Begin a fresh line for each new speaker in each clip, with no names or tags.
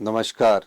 नमस्कार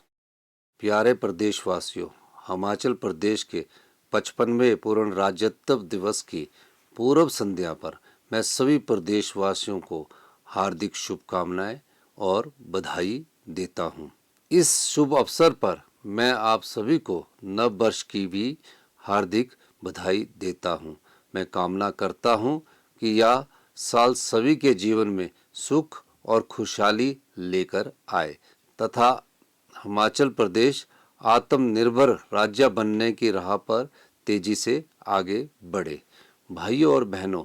प्यारे प्रदेशवासियों। हिमाचल प्रदेश के 55वें पूर्ण राज्यत्व दिवस की पूर्व संध्या पर मैं सभी प्रदेशवासियों को हार्दिक शुभकामनाएं और बधाई देता हूं। इस शुभ अवसर पर मैं आप सभी को नव वर्ष की भी हार्दिक बधाई देता हूं। मैं कामना करता हूं कि यह साल सभी के जीवन में सुख और खुशहाली लेकर आए तथा हिमाचल प्रदेश आत्मनिर्भर राज्य बनने की राह पर तेजी से आगे बढ़े। भाइयों और बहनों,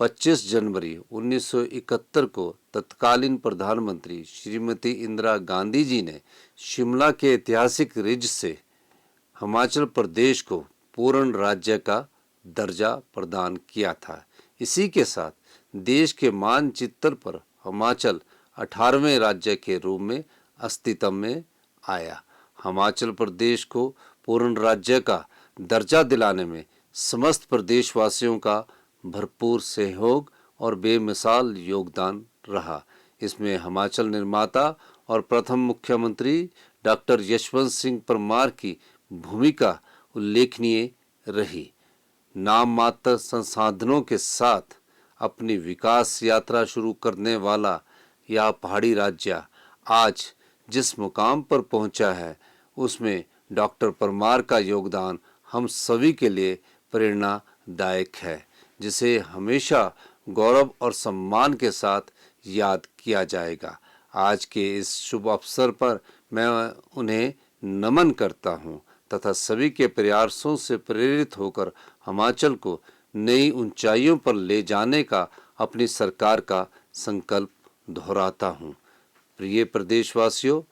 25 जनवरी 1971 को तत्कालीन प्रधानमंत्री श्रीमती इंदिरा गांधी जी ने शिमला के ऐतिहासिक रिज से हिमाचल प्रदेश को पूर्ण राज्य का दर्जा प्रदान किया था। इसी के साथ देश के मानचित्र पर हिमाचल 18वें राज्य के रूप में अस्तित्व में आया। हिमाचल प्रदेश को पूर्ण राज्य का दर्जा दिलाने में समस्त प्रदेशवासियों का भरपूर सहयोग और बेमिसाल योगदान रहा। इसमें हिमाचल निर्माता और प्रथम मुख्यमंत्री डॉक्टर यशवंत सिंह परमार की भूमिका उल्लेखनीय रही। नाम मात्र संसाधनों के साथ अपनी विकास यात्रा शुरू करने वाला यह पहाड़ी राज्य आज जिस मुकाम पर पहुंचा है, उसमें डॉक्टर परमार का योगदान हम सभी के लिए प्रेरणादायक है, जिसे हमेशा गौरव और सम्मान के साथ याद किया जाएगा। आज के इस शुभ अवसर पर मैं उन्हें नमन करता हूं तथा सभी के प्रयासों से प्रेरित होकर हिमाचल को नई ऊंचाइयों पर ले जाने का अपनी सरकार का संकल्प दोहराता हूं। प्रिय प्रदेशवासियों,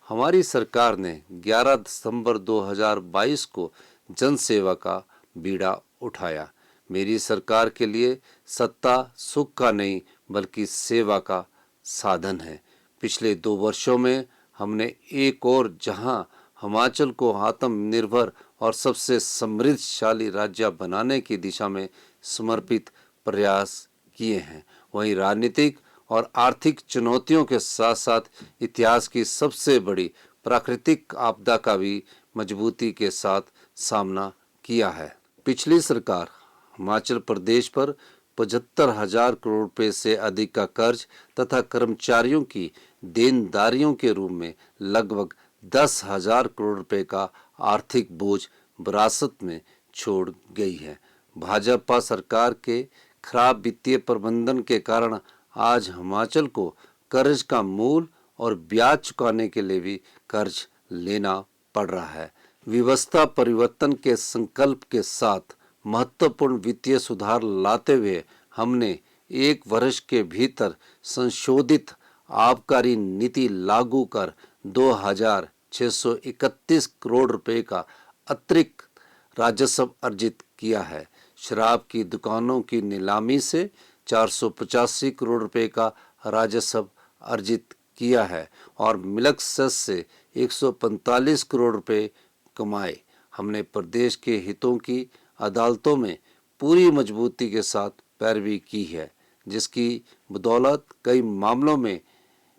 हमारी सरकार ने 11 दिसंबर 2022 को जन सेवा का बीड़ा उठाया। मेरी सरकार के लिए सत्ता सुख का नहीं बल्कि सेवा का साधन है। पिछले 2 वर्षों में हमने एक और जहां हिमाचल को आत्मनिर्भर और सबसे समृद्धशाली राज्य बनाने की दिशा में समर्पित प्रयास किए हैं, वहीं राजनीतिक और आर्थिक चुनौतियों के साथ साथ इतिहास की सबसे बड़ी प्राकृतिक आपदा का भी मजबूती के साथ सामना किया है। पिछली सरकार हिमाचल प्रदेश पर 75,000 करोड़ रुपए से अधिक का कर्ज तथा कर्मचारियों की देनदारियों के रूप में लगभग 10,000 करोड़ रुपए का आर्थिक बोझ विरासत में छोड़ गई है। भाजपा सरकार के खराब वित्तीय प्रबंधन के कारण आज हिमाचल को कर्ज का मूल और ब्याज चुकाने के लिए भी कर्ज लेना पड़ रहा है। व्यवस्था परिवर्तन के संकल्प के साथ महत्वपूर्ण वित्तीय सुधार लाते हुए हमने 1 वर्ष के भीतर संशोधित आबकारी नीति लागू कर 2,631 करोड़ रुपए का अतिरिक्त राजस्व अर्जित किया है। शराब की दुकानों की नीलामी से 485 करोड़ रुपए का राजस्व अर्जित किया है और मिल्क सेस से 145 करोड़ रुपए कमाए। हमने प्रदेश के हितों की अदालतों में पूरी मजबूती के साथ पैरवी की है, जिसकी बदौलत कई मामलों में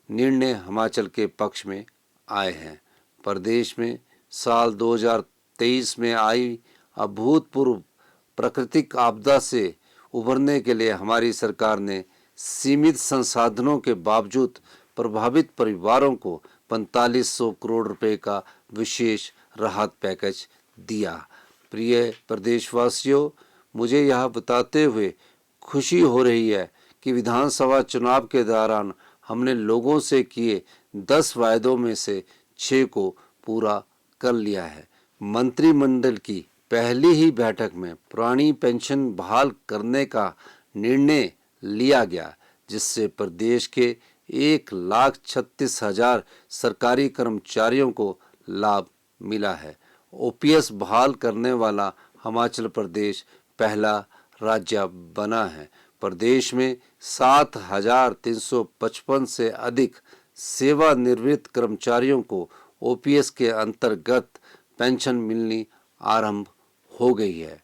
निर्णय हिमाचल के पक्ष में आए हैं। प्रदेश में साल 2023 में आई अभूतपूर्व प्राकृतिक आपदा से उभरने के लिए हमारी सरकार ने सीमित संसाधनों के बावजूद प्रभावित परिवारों को 4500 करोड़ रुपए का विशेष राहत पैकेज दिया। प्रिय प्रदेशवासियों, मुझे यह बताते हुए खुशी हो रही है कि विधानसभा चुनाव के दौरान हमने लोगों से किए 10 वायदों में से 6 को पूरा कर लिया है। मंत्रिमंडल की पहली ही बैठक में पुरानी पेंशन बहाल करने का निर्णय लिया गया, जिससे प्रदेश के 1,36,000 सरकारी कर्मचारियों को लाभ मिला है। ओपीएस बहाल करने वाला हिमाचल प्रदेश पहला राज्य बना है। प्रदेश में 7,355 से अधिक सेवानिवृत्त कर्मचारियों को ओपीएस के अंतर्गत पेंशन मिलनी आरंभ हो गई है।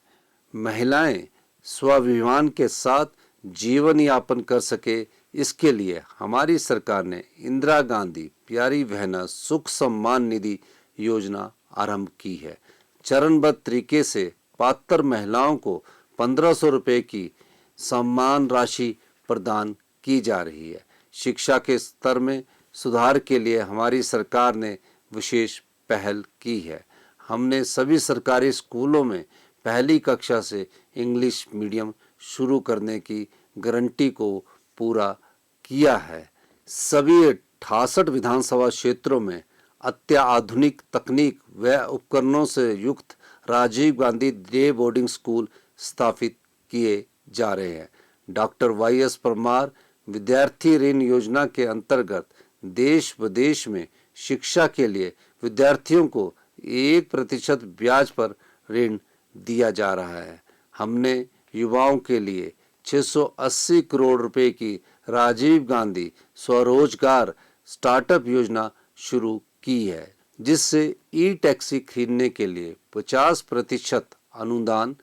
महिलाएं स्वाभिमान के साथ जीवन यापन कर सके, इसके लिए हमारी सरकार ने इंदिरा गांधी प्यारी बहना सुख सम्मान निधि योजना आरंभ की है। चरणबद्ध तरीके से पात्र महिलाओं को 1500 रुपये की सम्मान राशि प्रदान की जा रही है। शिक्षा के स्तर में सुधार के लिए हमारी सरकार ने विशेष पहल की है। हमने सभी सरकारी स्कूलों में पहली कक्षा से इंग्लिश मीडियम शुरू करने की गारंटी को पूरा किया है। सभी 68 विधानसभा क्षेत्रों में अत्याधुनिक तकनीक व उपकरणों से युक्त Rajiv Gandhi day boarding school स्थापित किए जा रहे हैं। डॉक्टर वाई.एस. परमार विद्यार्थी ऋण योजना के अंतर्गत देश विदेश में शिक्षा के लिए विद्यार्थियों को 1% ब्याज पर ऋण दिया जा रहा है। हमने युवाओं के लिए 680 करोड़ रुपए की राजीव गांधी स्वरोजगार स्टार्टअप योजना शुरू की है, जिससे ई टैक्सी खरीदने के लिए 50% अनुदान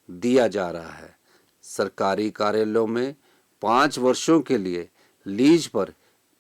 दिया जा रहा है। सरकारी कार्यालयों में 5 वर्षों के लिए लीज पर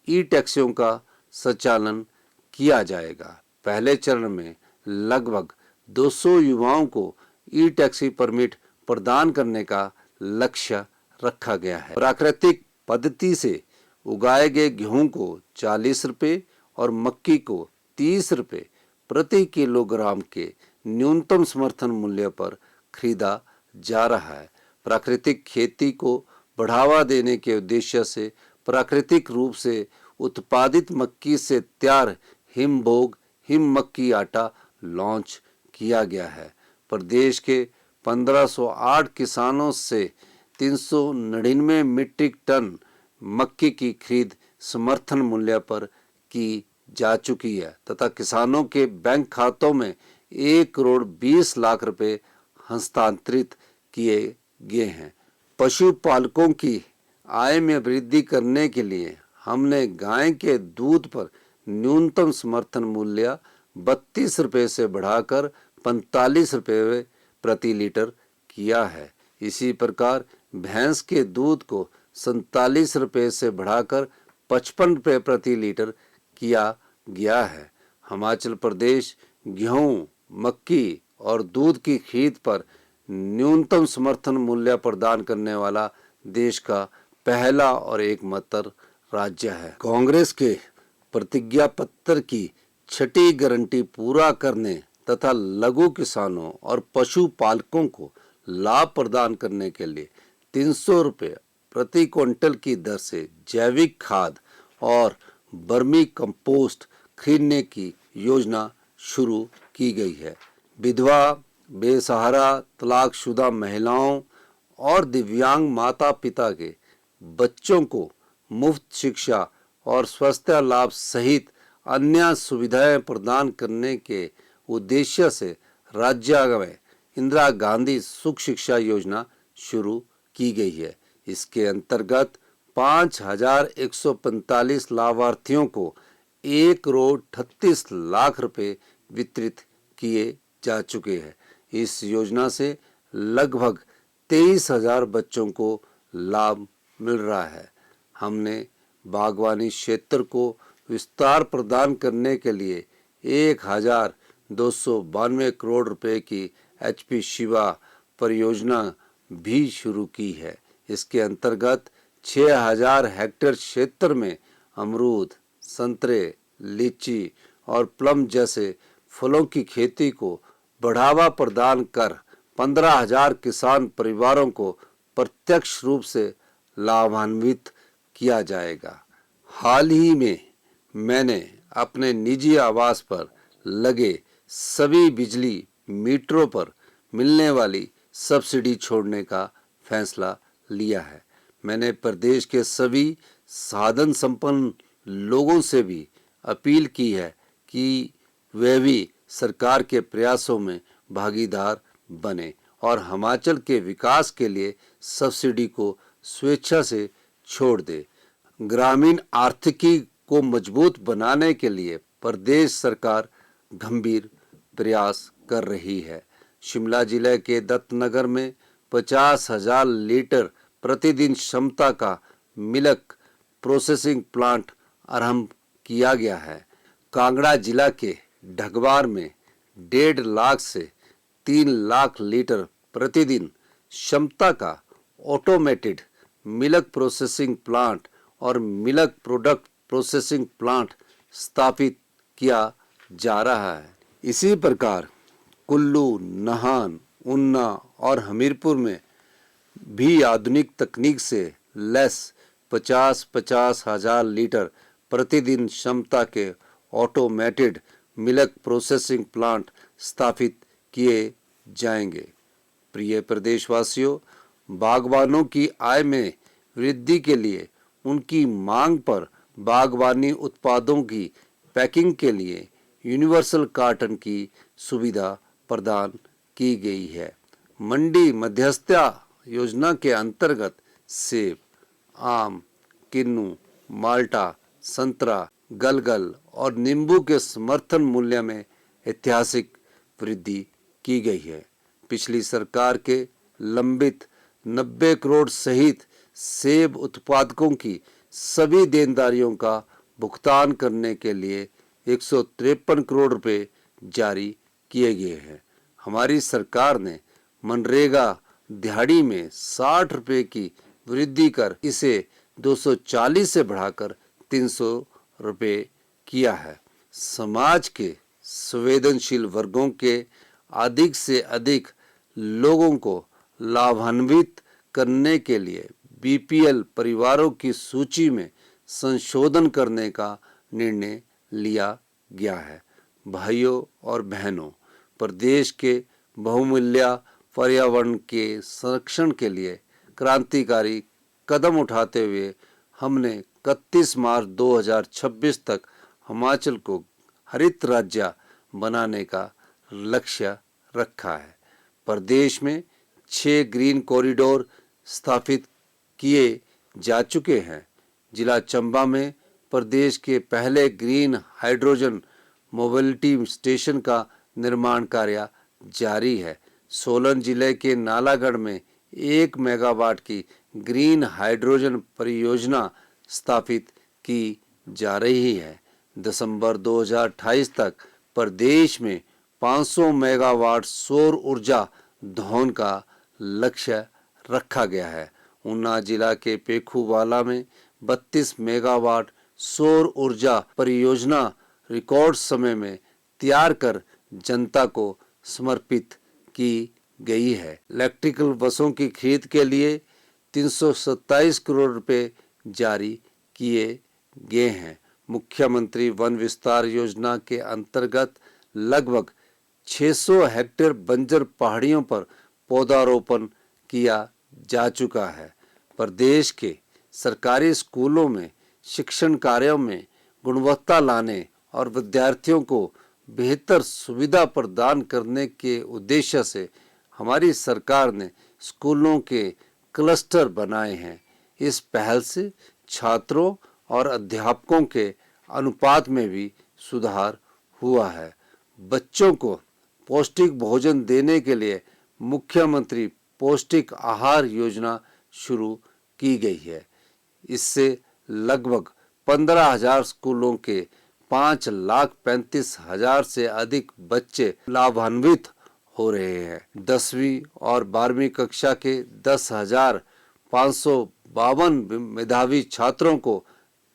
ई टैक्सियों का संचालन किया जाएगा। पहले चरण में लगभग 200 युवाओं को ई टैक्सी परमिट प्रदान करने का लक्ष्य रखा गया है। प्राकृतिक पद्धति से उगाए गए गेहूं को 40 रुपये और मक्की को 30 रुपये प्रति किलोग्राम के न्यूनतम समर्थन मूल्य पर खरीदा जा रहा है। प्राकृतिक खेती को बढ़ावा देने के उद्देश्य से प्राकृतिक रूप से उत्पादित मक्की से तैयार हिमभोग हिम मक्की आटा लॉन्च किया गया है। प्रदेश के 1508 किसानों से 399 मीट्रिक टन मक्की की खरीद समर्थन मूल्य पर की जा चुकी है तथा किसानों के बैंक खातों में 1 करोड़ 20 लाख रुपए हस्तांतरित किए गए हैं। पशुपालकों की आय में वृद्धि करने के लिए हमने गाय के दूध पर न्यूनतम समर्थन मूल्य 32 रुपये से बढ़ाकर 45 रुपये प्रति लीटर किया है। इसी प्रकार भैंस के दूध को 47 रुपये से बढ़ाकर 55 रुपये प्रति लीटर किया गया है। हिमाचल प्रदेश गेहूं, मक्की और दूध की खरीद पर न्यूनतम समर्थन मूल्य प्रदान करने वाला देश का पहला और एकमात्र राज्य है। कांग्रेस के प्रतिज्ञा पत्र की छठी गारंटी पूरा करने तथा लघु किसानों और पशुपालकों को लाभ प्रदान करने के लिए 300 रुपये प्रति क्विंटल की दर से जैविक खाद और बर्मी कंपोस्ट खरीदने की योजना शुरू की गई है। विधवा, बेसहारा, तलाकशुदा महिलाओं और दिव्यांग माता पिता के बच्चों को मुफ्त शिक्षा और स्वास्थ्य लाभ सहित अन्य सुविधाएं प्रदान करने के उद्देश्य से राज्य में इंदिरा गांधी सुख शिक्षा योजना शुरू की गई है। इसके अंतर्गत 5145 लाभार्थियों को 1 करोड़ 38 लाख रुपए वितरित किए जा चुके हैं। इस योजना से लगभग 23,000 बच्चों को लाभ मिल रहा है। हमने बागवानी क्षेत्र को विस्तार प्रदान करने के लिए 1292 करोड़ रुपए की HP शिवा परियोजना भी शुरू की है। इसके अंतर्गत 6000 हेक्टेयर क्षेत्र में अमरूद, संतरे, लीची और प्लम जैसे फलों की खेती को बढ़ावा प्रदान कर 15,000 किसान परिवारों को प्रत्यक्ष रूप से लाभान्वित किया जाएगा। हाल ही में मैंने अपने निजी आवास पर लगे सभी बिजली मीटरों पर मिलने वाली सब्सिडी छोड़ने का फैसला लिया है। मैंने प्रदेश के सभी साधन संपन्न लोगों से भी अपील की है कि वे भी सरकार के प्रयासों में भागीदार बने और हिमाचल के विकास के लिए सब्सिडी को स्वेच्छा से छोड़ दे। ग्रामीण आर्थिकी को मजबूत बनाने के लिए प्रदेश सरकार गंभीर प्रयास कर रही है। शिमला जिले के दत्तनगर में 50,000 लीटर प्रतिदिन क्षमता का मिल्क प्रोसेसिंग प्लांट आरंभ किया गया है। कांगड़ा जिला के ढगवार में 1.5 लाख से 3 लाख लीटर प्रतिदिन क्षमता का ऑटोमेटेड मिल्क प्रोसेसिंग प्लांट और मिल्क प्रोडक्ट प्रोसेसिंग प्लांट स्थापित किया जा रहा है। इसी प्रकार कुल्लू, नाहन, ऊना और हमीरपुर में भी आधुनिक तकनीक से लैस 50-50 हजार लीटर प्रतिदिन क्षमता के ऑटोमेटेड मिल्क प्रोसेसिंग प्लांट स्थापित किए जाएंगे। प्रिय प्रदेशवासियों, बागवानों की आय में वृद्धि के लिए उनकी मांग पर बागवानी उत्पादों की पैकिंग के लिए यूनिवर्सल कार्टन की सुविधा प्रदान की गई है। मंडी मध्यस्थता योजना के अंतर्गत सेब, आम, किन्नू, माल्टा, संतरा, गलगल और नींबू के समर्थन मूल्य में ऐतिहासिक वृद्धि की गई है। पिछली सरकार के लंबित 90 करोड़ सहित सेब उत्पादकों की सभी देनदारियों का भुगतान करने के लिए 153 करोड़ रुपए जारी किए गए हैं। हमारी सरकार ने मनरेगा दिहाड़ी में 60 रुपए की वृद्धि कर इसे 240 से बढ़ाकर 300 रुपए किया है। समाज के संवेदनशील वर्गों के अधिक से अधिक लोगों को लाभान्वित करने के लिए बीपीएल परिवारों की सूची में संशोधन करने का निर्णय लिया गया है। भाइयों और बहनों, प्रदेश के बहुमूल्य पर्यावरण के संरक्षण के लिए क्रांतिकारी कदम उठाते हुए हमने 31 मार्च 2026 तक हिमाचल को हरित राज्य बनाने का लक्ष्य रखा है। प्रदेश में 6 ग्रीन कॉरिडोर स्थापित किए जा चुके हैं। जिला चंबा में प्रदेश के पहले ग्रीन हाइड्रोजन मोबिलिटी स्टेशन का निर्माण कार्य जारी है। सोलन जिले के नालागढ़ में 1 मेगावाट की ग्रीन हाइड्रोजन परियोजना स्थापित की जा रही है। दिसंबर 2028 तक प्रदेश में 500 मेगावाट सौर ऊर्जा धोन का लक्ष्य रखा गया है। ऊना जिला के पेखूवाला में 32 मेगावाट सौर ऊर्जा परियोजना रिकॉर्ड समय में तैयार कर जनता को समर्पित की गई है। इलेक्ट्रिकल बसों की खरीद के लिए 327 करोड़ रुपए जारी किए गए हैं। मुख्यमंत्री वन विस्तार योजना के अंतर्गत लगभग 600 हेक्टेयर बंजर पहाड़ियों पर पौधारोपण किया जा चुका है। प्रदेश के सरकारी स्कूलों में शिक्षण कार्यों में गुणवत्ता लाने और विद्यार्थियों को बेहतर सुविधा प्रदान करने के उद्देश्य से हमारी सरकार ने स्कूलों के क्लस्टर बनाए हैं। इस पहल से छात्रों और अध्यापकों के अनुपात में भी सुधार हुआ है। बच्चों को पौष्टिक भोजन देने के लिए मुख्यमंत्री पौष्टिक आहार योजना शुरू की गई है। इससे लगभग 15,000 स्कूलों के 5,35,000 से अधिक बच्चे लाभान्वित हो रहे हैं। 10वीं और 12वीं कक्षा के 10,552 मेधावी छात्रों को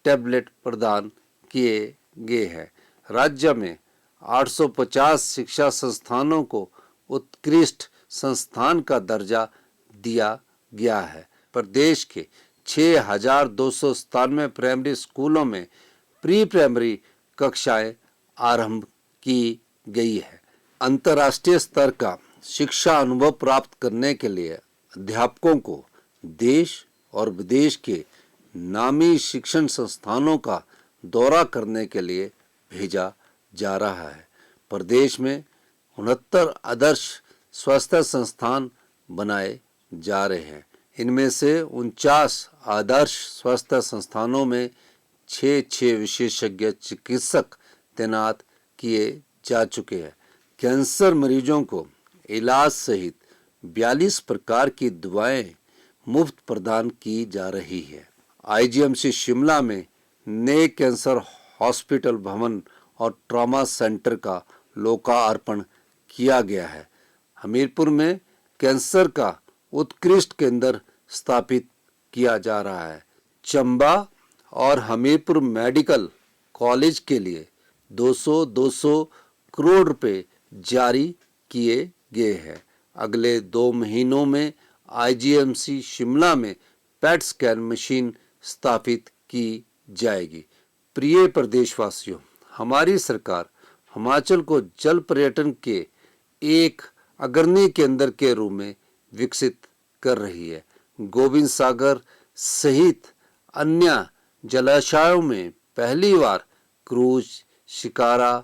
टैबलेट प्रदान किए गए हैं। राज्य में 850 शिक्षा संस्थानों को उत्कृष्ट संस्थान का दर्जा दिया गया है। प्रदेश के 6,297 प्राइमरी स्कूलों में प्री प्राइमरी कक्षाएं आरंभ की गई है। अंतर्राष्ट्रीय स्तर का शिक्षा अनुभव प्राप्त करने के लिए अध्यापकों को देश और विदेश के नामी शिक्षण संस्थानों का दौरा करने के लिए भेजा जा रहा है। प्रदेश में 69 आदर्श स्वास्थ्य संस्थान बनाए जा रहे हैं। इनमें से 49 आदर्श स्वास्थ्य संस्थानों में 6 विशेषज्ञ चिकित्सक तैनात किए जा चुके हैं। कैंसर मरीजों को इलाज सहित 42 प्रकार की दवाएं मुफ्त प्रदान की जा रही है। आईजीएमसी शिमला में नए कैंसर हॉस्पिटल भवन और ट्रॉमा सेंटर का लोकार्पण किया गया है। हमीरपुर में कैंसर का उत्कृष्ट केंद्र स्थापित किया जा रहा है। चंबा और हमीरपुर मेडिकल कॉलेज के लिए 200 करोड़ रुपए जारी किए गए हैं। अगले 2 महीनों में आईजीएमसी शिमला में पेट स्कैन मशीन स्थापित की जाएगी। प्रिय प्रदेशवासियों, हमारी सरकार हिमाचल को जल पर्यटन के एक अग्रणी केंद्र के रूप में विकसित कर रही है। गोविंद सागर सहित अन्य जलाशयों में पहली बार cruise, shikara,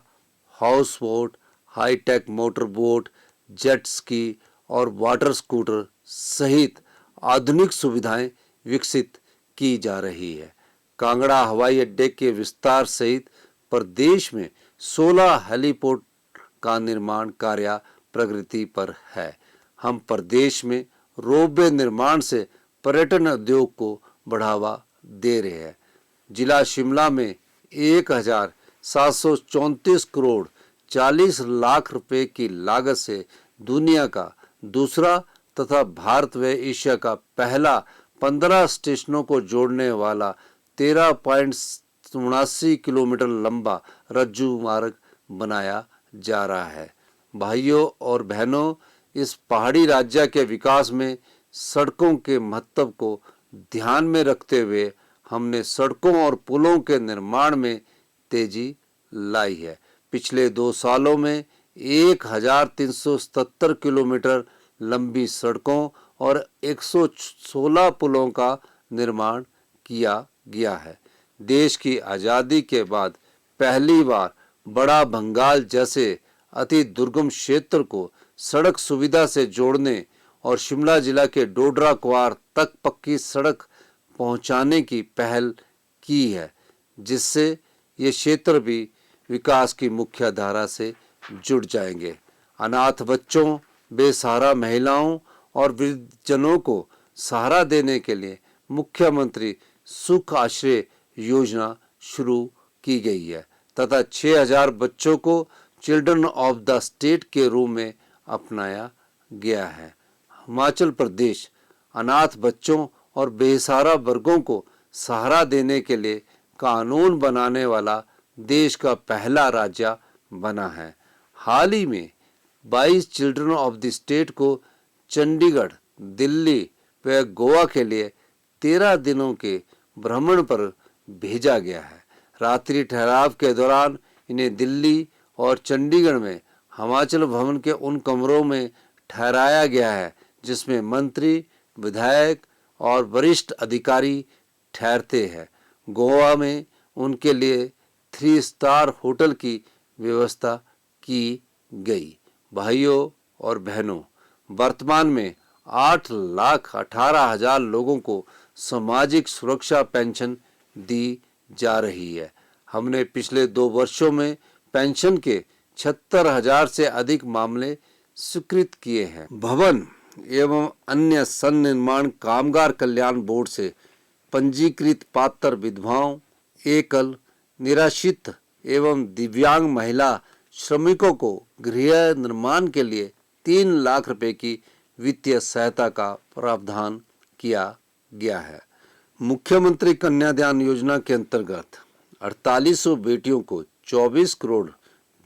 house boat, high tech motor boat, jet ski और वाटर स्कूटर सहित आधुनिक सुविधाएं विकसित की जा रही है। कांगड़ा हवाई अड्डे के विस्तार सहित प्रदेश में 16 हेलीपोर्ट का निर्माण कार्य प्रगति पर है। हम प्रदेश में रोपवे निर्माण से पर्यटन उद्योग को बढ़ावा दे रहे हैं। जिला शिमला में 1734 करोड़ 40 लाख रुपए की लागत से दुनिया का दूसरा तथा भारत व एशिया का पहला 15 स्टेशनों को जोड़ने वाला 13.79 किलोमीटर लंबा रज्जू मार्ग बनाया जा रहा है। भाइयों और बहनों, इस पहाड़ी राज्य के विकास में सड़कों के महत्व को ध्यान में रखते हुए हमने सड़कों और पुलों के निर्माण में तेजी लाई है। पिछले 2 सालों में 1377 किलोमीटर लंबी सड़कों और 116 पुलों का निर्माण किया गया है। देश की आज़ादी के बाद पहली बार बड़ा भंगाल जैसे अति दुर्गम क्षेत्र को सड़क सुविधा से जोड़ने और शिमला जिला के डोडरा क्वार तक पक्की सड़क पहुंचाने की पहल की है, जिससे ये क्षेत्र भी विकास की मुख्य धारा से जुड़ जाएंगे। अनाथ बच्चों, बेसहारा महिलाओं और वृद्धजनों को सहारा देने के लिए मुख्यमंत्री सुख आश्रय योजना शुरू की गई है तथा 6000 बच्चों को चिल्ड्रन ऑफ द स्टेट के रूप में अपनाया गया है। हिमाचल प्रदेश अनाथ बच्चों और बेसहारा वर्गों को सहारा देने के लिए कानून बनाने वाला देश का पहला राज्य बना है। हाल ही में 22 चिल्ड्रन ऑफ द स्टेट को चंडीगढ़, दिल्ली व गोवा के लिए 13 दिनों के भ्रमण पर भेजा गया है। रात्रि ठहराव के दौरान इन्हें दिल्ली और चंडीगढ़ में हिमाचल भवन के उन कमरों में ठहराया गया है जिसमें मंत्री, विधायक और वरिष्ठ अधिकारी ठहरते हैं। गोवा में उनके लिए 3 स्टार होटल की व्यवस्था की गई। भाइयों और बहनों, वर्तमान में 8,18,000 लोगों को सामाजिक सुरक्षा पेंशन दी जा रही है। हमने पिछले 2 वर्षों में पेंशन के 76,000 से अधिक मामले स्वीकृत किए हैं। भवन एवं अन्य सन्निर्माण कामगार कल्याण बोर्ड से पंजीकृत पात्र विधवाओं, एकल, निराश्रित एवं दिव्यांग महिला श्रमिकों को गृह निर्माण के लिए 3 लाख रुपए की वित्तीय सहायता का प्रावधान किया गया है। मुख्यमंत्री कन्यादान योजना के अंतर्गत 4800 बेटियों को 24 करोड़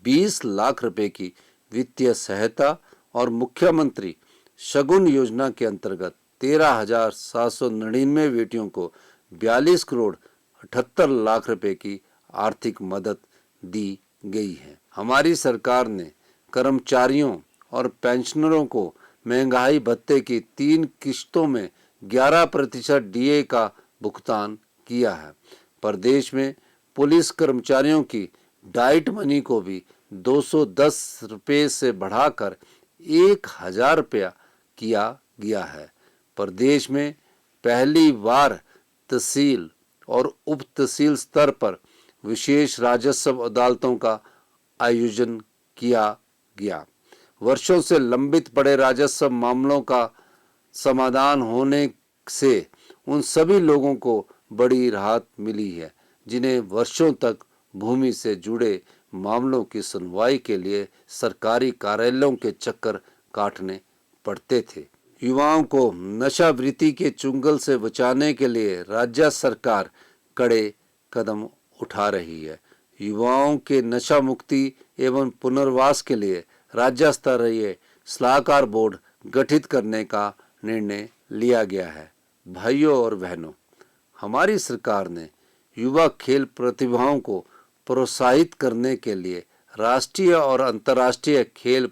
20 लाख रुपए की वित्तीय सहायता और मुख्यमंत्री शगुन योजना के अंतर्गत 13,799 बेटियों को 42 करोड़ 78 लाख रुपए की आर्थिक मदद दी गई है। हमारी सरकार ने कर्मचारियों और पेंशनरों को महंगाई भत्ते की 3 किश्तों में 11% डीए का भुगतान किया है। प्रदेश में पुलिस कर्मचारियों की डाइट मनी को भी 210 रुपये से बढ़ाकर 1,000 रुपया किया गया है। प्रदेश में पहली बार तहसील और उप तहसील स्तर पर विशेष राजस्व अदालतों का आयोजन किया गया। वर्षों से लंबित पड़े राजस्व मामलों का समाधान होने से उन सभी लोगों को बड़ी राहत मिली है, जिन्हें वर्षों तक भूमि से जुड़े मामलों की सुनवाई के लिए सरकारी कार्यालयों के चक्कर काटने पड़ते थे। युवाओं को नशावृत्ति के चुंगल से बचाने के लिए राज्य सरकार कड़े कदम उठा रही है। युवाओं के नशा मुक्ति एवं पुनर्वास के लिए राज्य स्तरीय सलाहकार बोर्ड गठित करने का निर्णय लिया गया है। भाइयों और बहनों, हमारी सरकार ने युवा खेल प्रतिभाओं को प्रोत्साहित करने के लिए राष्ट्रीय और अंतर्राष्ट्रीय खेल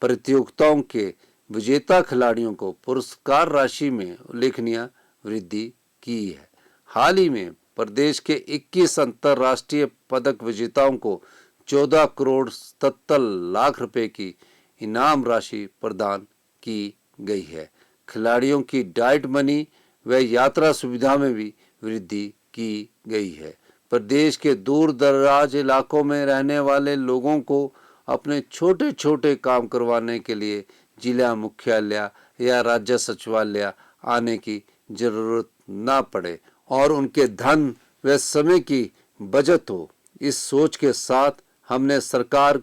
प्रतियोगिताओं के विजेता खिलाड़ियों को पुरस्कार राशि में उल्लेखनीय वृद्धि की है। हाल ही में प्रदेश के 21 अंतर्राष्ट्रीय पदक विजेताओं को 14 करोड़ 77 लाख रुपए की इनाम राशि प्रदान की गई है। खिलाड़ियों की डाइट मनी व यात्रा सुविधा में भी वृद्धि की गई है। प्रदेश के दूर दराज इलाकों में रहने वाले लोगों को अपने छोटे छोटे काम करवाने के लिए जिला मुख्यालय या राज्य सचिवालय आने की जरूरत न पड़े और उनके धन व समय की बचत हो। इस सोच के साथ हमने सरकार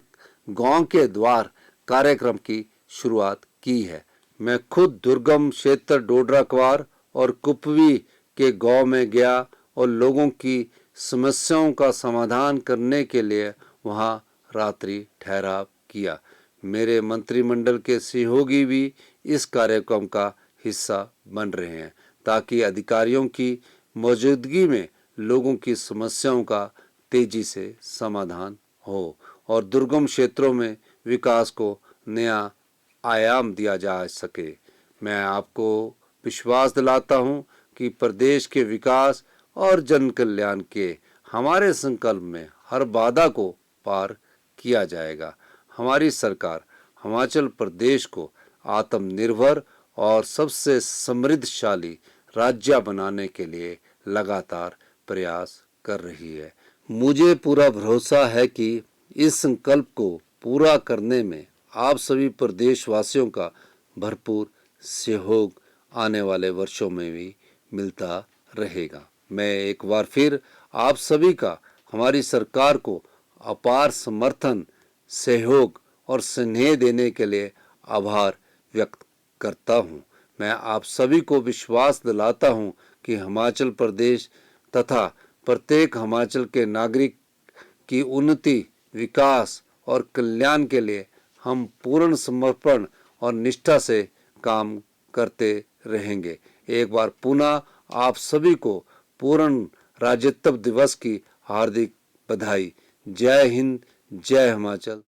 गांव के द्वार कार्यक्रम की शुरुआत की है। मैं खुद दुर्गम क्षेत्र डोडरा और कुपवी के गांव में गया और लोगों की समस्याओं का समाधान करने के लिए वहां रात्रि ठहराव किया। मेरे मंत्रिमंडल के सहयोगी भी इस कार्यक्रम का हिस्सा बन रहे हैं ताकि अधिकारियों की मौजूदगी में लोगों की समस्याओं का तेजी से समाधान हो और दुर्गम क्षेत्रों में विकास को नया आयाम दिया जा सके। मैं आपको विश्वास दिलाता हूं कि प्रदेश के विकास और जन कल्याण के हमारे संकल्प में हर बाधा को पार किया जाएगा। हमारी सरकार हिमाचल प्रदेश को आत्मनिर्भर और सबसे समृद्धशाली राज्य बनाने के लिए लगातार प्रयास कर रही है। मुझे पूरा भरोसा है कि इस संकल्प को पूरा करने में आप सभी प्रदेशवासियों का भरपूर सहयोग आने वाले वर्षों में भी मिलता रहेगा। मैं एक बार फिर आप सभी का हमारी सरकार को अपार समर्थन, सहयोग और स्नेह देने के लिए आभार व्यक्त करता हूं। मैं आप सभी को विश्वास दिलाता हूं कि हिमाचल प्रदेश तथा प्रत्येक हिमाचल के नागरिक की उन्नति, विकास और कल्याण के लिए हम पूर्ण समर्पण और निष्ठा से काम करते रहेंगे। एक बार पुनः आप सभी को पूर्ण राज्योत्सव दिवस की हार्दिक बधाई। जय हिंद, जय हिमाचल।